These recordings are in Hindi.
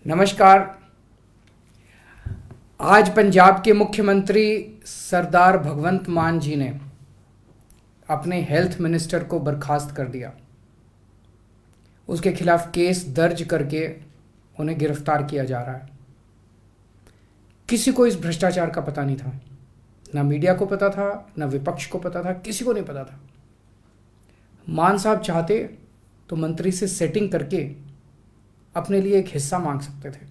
नमस्कार। आज पंजाब के मुख्यमंत्री सरदार भगवंत मान जी ने अपने हेल्थ मिनिस्टर को बर्खास्त कर दिया। उसके खिलाफ केस दर्ज करके उन्हें गिरफ्तार किया जा रहा है। किसी को इस भ्रष्टाचार का पता नहीं था, ना मीडिया को पता था, ना विपक्ष को पता था, किसी को नहीं पता था। मान साहब चाहते तो मंत्री से सेटिंग करके अपने लिए एक हिस्सा मांग सकते थे।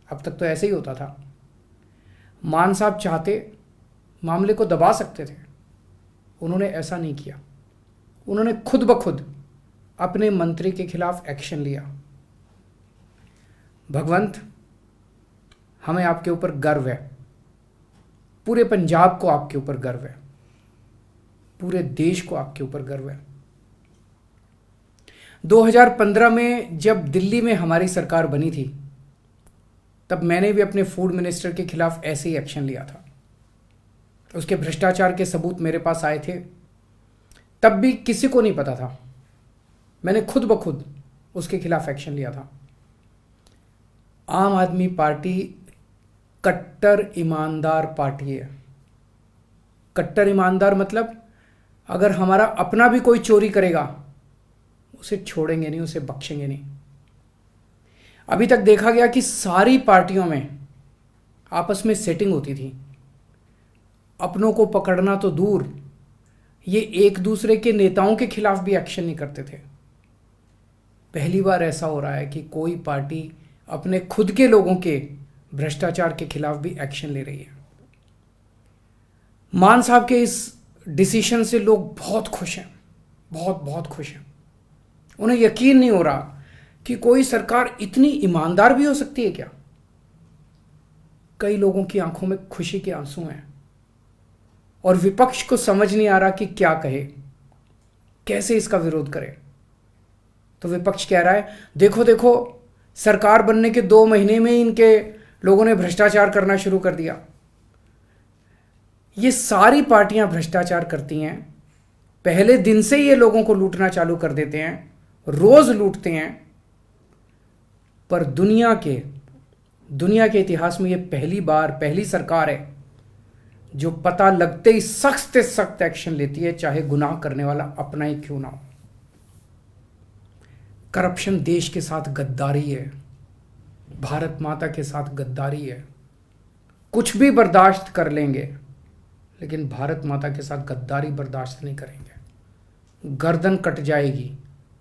अब तक तो ऐसे ही होता था। मान साहब चाहते मामले को दबा सकते थे, उन्होंने ऐसा नहीं किया। उन्होंने खुद ब खुद अपने मंत्री के खिलाफ एक्शन लिया। भगवंत, हमें आपके ऊपर गर्व है, पूरे पंजाब को आपके ऊपर गर्व है, पूरे देश को आपके ऊपर गर्व है। 2015 में जब दिल्ली में हमारी सरकार बनी थी, तब मैंने भी अपने फूड मिनिस्टर के खिलाफ ऐसे ही एक्शन लिया था। उसके भ्रष्टाचार के सबूत मेरे पास आए थे, तब भी किसी को नहीं पता था। मैंने खुद ब खुद उसके खिलाफ एक्शन लिया था। आम आदमी पार्टी कट्टर ईमानदार पार्टी है। कट्टर ईमानदार मतलब अगर हमारा अपना भी कोई चोरी करेगा, उसे छोड़ेंगे नहीं, उसे बख्शेंगे नहीं। अभी तक देखा गया कि सारी पार्टियों में आपस में सेटिंग होती थी। अपनों को पकड़ना तो दूर, ये एक दूसरे के नेताओं के खिलाफ भी एक्शन नहीं करते थे। पहली बार ऐसा हो रहा है कि कोई पार्टी अपने खुद के लोगों के भ्रष्टाचार के खिलाफ भी एक्शन ले रही है। मान साहब के इस डिसीजन से लोग बहुत खुश हैं, बहुत बहुत खुश हैं। उन्हें यकीन नहीं हो रहा कि कोई सरकार इतनी ईमानदार भी हो सकती है क्या। कई लोगों की आंखों में खुशी के आंसू हैं और विपक्ष को समझ नहीं आ रहा कि क्या कहे, कैसे इसका विरोध करे। तो विपक्ष कह रहा है, देखो देखो, सरकार बनने के 2 महीने में इनके लोगों ने भ्रष्टाचार करना शुरू कर दिया। ये सारी पार्टियां भ्रष्टाचार करती हैं, पहले दिन से ये लोगों को लूटना चालू कर देते हैं, रोज लूटते हैं। पर दुनिया के इतिहास में ये पहली सरकार है जो पता लगते ही सख्त से सख्त एक्शन लेती है, चाहे गुनाह करने वाला अपना ही क्यों ना हो। करप्शन देश के साथ गद्दारी है, भारत माता के साथ गद्दारी है। कुछ भी बर्दाश्त कर लेंगे, लेकिन भारत माता के साथ गद्दारी बर्दाश्त नहीं करेंगे। गर्दन कट जाएगी,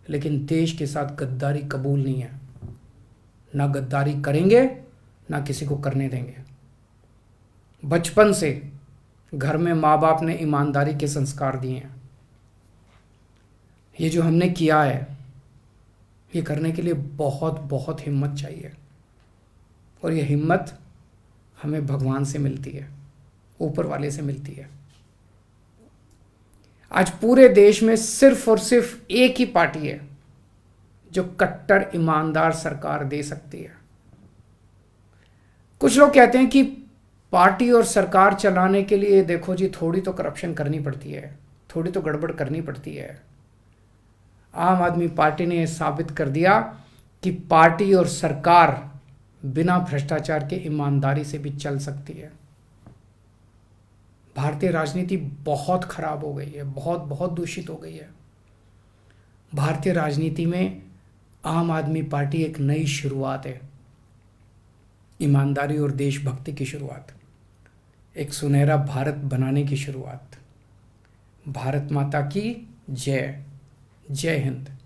लेकिन देश के साथ गद्दारी कबूल नहीं है। ना गद्दारी करेंगे, ना किसी को करने देंगे। बचपन से घर में माँ बाप ने ईमानदारी के संस्कार दिए हैं। ये जो हमने किया है, ये करने के लिए बहुत बहुत हिम्मत चाहिए, और ये हिम्मत हमें भगवान से मिलती है, ऊपर वाले से मिलती है। आज पूरे देश में सिर्फ और सिर्फ एक ही पार्टी है जो कट्टर ईमानदार सरकार दे सकती है। कुछ लोग कहते हैं कि पार्टी और सरकार चलाने के लिए देखो जी, थोड़ी तो करप्शन करनी पड़ती है, थोड़ी तो गड़बड़ करनी पड़ती है। आम आदमी पार्टी ने यह साबित कर दिया कि पार्टी और सरकार बिना भ्रष्टाचार के ईमानदारी से भी चल सकती है। भारतीय राजनीति बहुत खराब हो गई है, बहुत बहुत दूषित हो गई है। भारतीय राजनीति में आम आदमी पार्टी एक नई शुरुआत है, ईमानदारी और देशभक्ति की शुरुआत, एक सुनहरा भारत बनाने की शुरुआत। भारत माता की जय। जय हिंद।